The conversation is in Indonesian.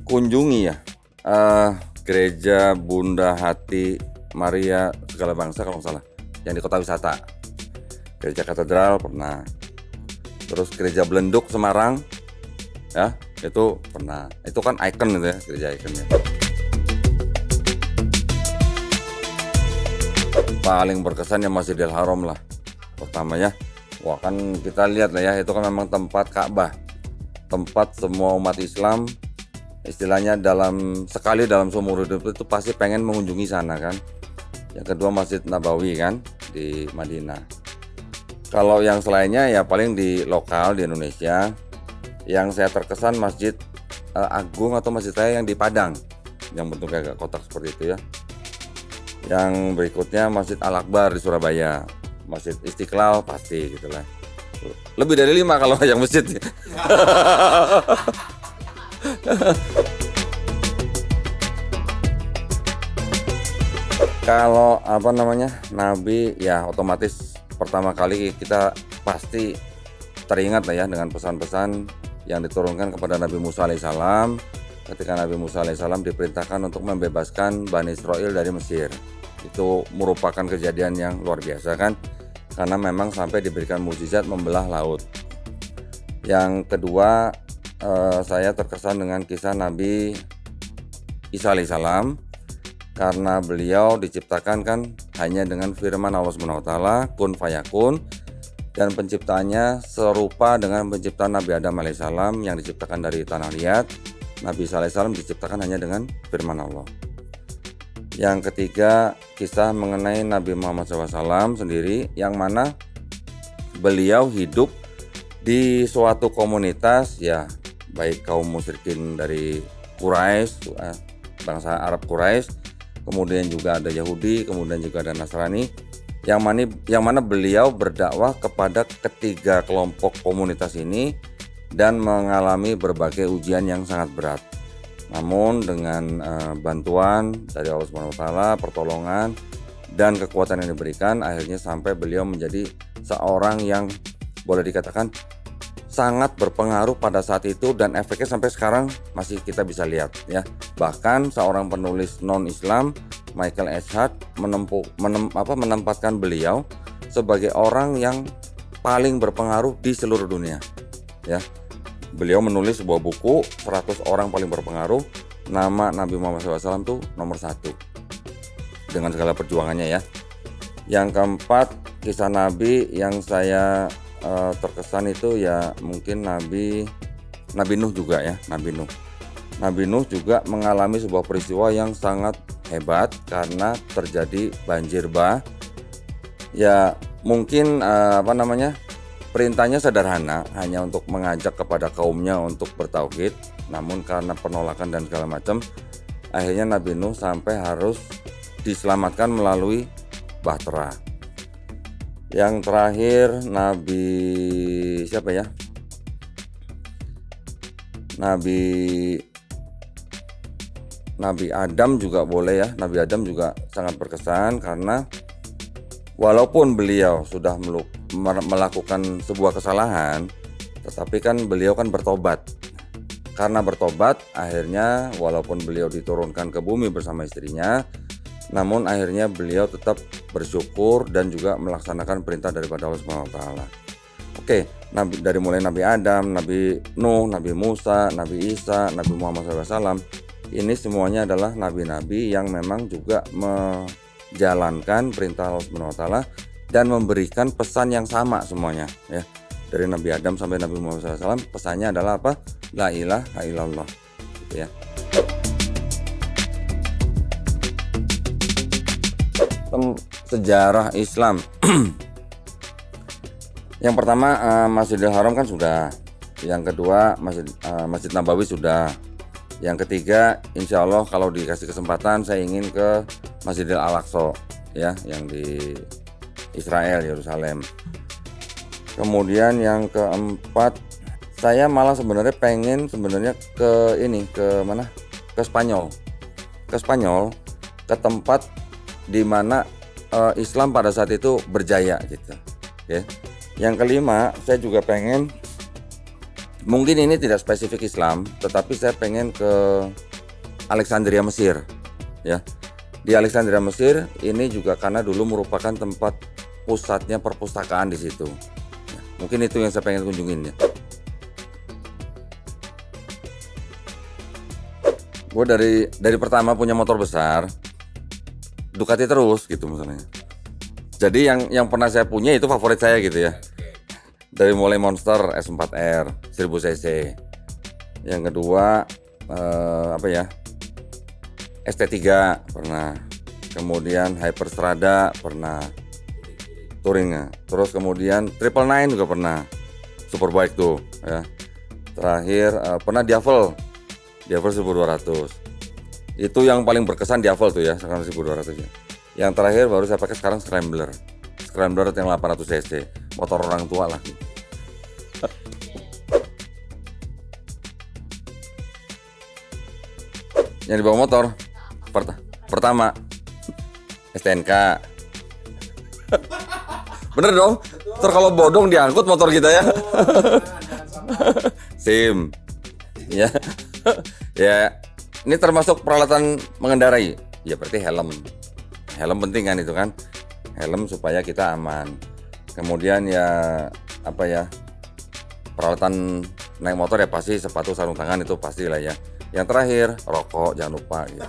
kunjungi ya, eh, gereja Bunda Hati Maria Segala Bangsa kalau nggak salah, yang di kota wisata. Gereja Katedral pernah. Terus gereja Belenduk Semarang, ya itu pernah. Itu kan ikon itu ya, gereja ikonnya. Paling berkesan ya Masjidil Haram lah pertamanya. Wah kan kita lihat lah ya, itu kan memang tempat Ka'bah, tempat semua umat Islam istilahnya sekali dalam seumur hidup itu pasti pengen mengunjungi sana kan. Yang kedua Masjid Nabawi kan di Madinah. Kalau yang selainnya ya paling di lokal di Indonesia. Yang saya terkesan Masjid Agung atau Masjid Raya yang di Padang, yang bentuknya agak kotak seperti itu ya. Yang berikutnya Masjid Al-Akbar di Surabaya, Masjid Istiqlal pasti gitulah. Lebih dari 5 kalau yang masjid. Kalau apa namanya Nabi ya otomatis pertama kali kita pasti teringat lah ya dengan pesan-pesan yang diturunkan kepada Nabi Musa alaihissalam ketika Nabi Musa alaihissalam diperintahkan untuk membebaskan Bani Israel dari Mesir. Itu merupakan kejadian yang luar biasa kan, karena memang sampai diberikan mukjizat membelah laut. Yang kedua saya terkesan dengan kisah Nabi Isa alaihissalam, karena beliau diciptakan kan hanya dengan firman Allah Subhanahu wa taala kun fayakun, dan penciptaannya serupa dengan penciptaan Nabi Adam alaihissalam yang diciptakan dari tanah liat. Nabi Isa alaihissalam diciptakan hanya dengan firman Allah. Yang ketiga kisah mengenai Nabi Muhammad SAW sendiri, yang mana beliau hidup di suatu komunitas ya, baik kaum musyrikin dari Quraisy, bangsa Arab Quraisy, kemudian juga ada Yahudi, kemudian juga ada Nasrani, yang mana beliau berdakwah kepada ketiga kelompok komunitas ini dan mengalami berbagai ujian yang sangat berat. Namun dengan bantuan dari Allah Subhanahu wa taala, pertolongan dan kekuatan yang diberikan, akhirnya sampai beliau menjadi seorang yang boleh dikatakan sangat berpengaruh pada saat itu, dan efeknya sampai sekarang masih kita bisa lihat ya. Bahkan seorang penulis non-Islam, Michael Ashard, menempatkan beliau sebagai orang yang paling berpengaruh di seluruh dunia ya. Beliau menulis sebuah buku 100 orang paling berpengaruh, nama Nabi Muhammad SAW tuh nomor 1 dengan segala perjuangannya ya. Yang keempat kisah Nabi yang saya terkesan itu ya mungkin Nabi Nuh juga ya. Nabi Nuh juga mengalami sebuah peristiwa yang sangat hebat karena terjadi banjir bah. Ya mungkin perintahnya sederhana, hanya untuk mengajak kepada kaumnya untuk bertauhid. Namun karena penolakan dan segala macam, akhirnya Nabi Nuh sampai harus diselamatkan melalui bahtera. Yang terakhir Nabi siapa ya? Nabi Adam juga boleh ya. Nabi Adam juga sangat berkesan karena walaupun beliau sudah melakukan sebuah kesalahan, tetapi kan beliau kan bertobat. Karena bertobat, akhirnya walaupun beliau diturunkan ke bumi bersama istrinya, namun akhirnya beliau tetap bersyukur dan juga melaksanakan perintah daripada Allah Subhanahu wa taala. Oke, dari mulai Nabi Adam, Nabi Nuh, Nabi Musa, Nabi Isa, Nabi Muhammad SAW, ini semuanya adalah nabi-nabi yang memang juga menjalankan perintah Allah Subhanahu wa taala dan memberikan pesan yang sama semuanya ya. Dari Nabi Adam sampai Nabi Muhammad SAW, pesannya adalah apa? La ilaha illallah gitu ya. Sejarah Islam. Yang pertama Masjidil Haram kan sudah. Yang kedua Masjid Nabawi sudah. Yang ketiga insya Allah kalau dikasih kesempatan saya ingin ke Masjidil Al-Aqsa ya, yang di Israel, Yerusalem. Kemudian yang keempat saya malah sebenarnya pengen ke mana? Ke Spanyol. Ke tempat di mana Islam pada saat itu berjaya gitu. Ya. Yang kelima, saya juga pengen Mungkin ini tidak spesifik Islam, tetapi saya pengen ke Alexandria Mesir ya. Di Alexandria Mesir ini juga karena dulu merupakan tempat pusatnya perpustakaan di situ. Ya, mungkin itu yang saya pengen kunjungin ya. Gue dari pertama punya motor besar, Ducati terus gitu misalnya. Jadi yang pernah saya punya itu favorit saya gitu ya. Dari mulai Monster S4R 1000 cc. Yang kedua apa ya? ST3 pernah. Kemudian Hyperstrada pernah. Touring. Terus kemudian 999 juga pernah. Superbike tuh ya. Terakhir pernah Diavel 1200. Itu yang paling berkesan Diavel tuh ya, sekarang 1200 ya. Yang terakhir baru saya pakai sekarang Scrambler yang 800 cc, motor orang tua lah. Yang dibawa motor pertama STNK. Bener dong, ntar kalau bodong diangkut motor kita ya. SIM ya. Ya ini termasuk peralatan mengendarai ya, berarti helm penting kan, itu kan helm supaya kita aman. Kemudian ya apa ya, peralatan naik motor ya pasti sepatu, sarung tangan, itu pastilah ya. Yang terakhir rokok jangan lupa gitu.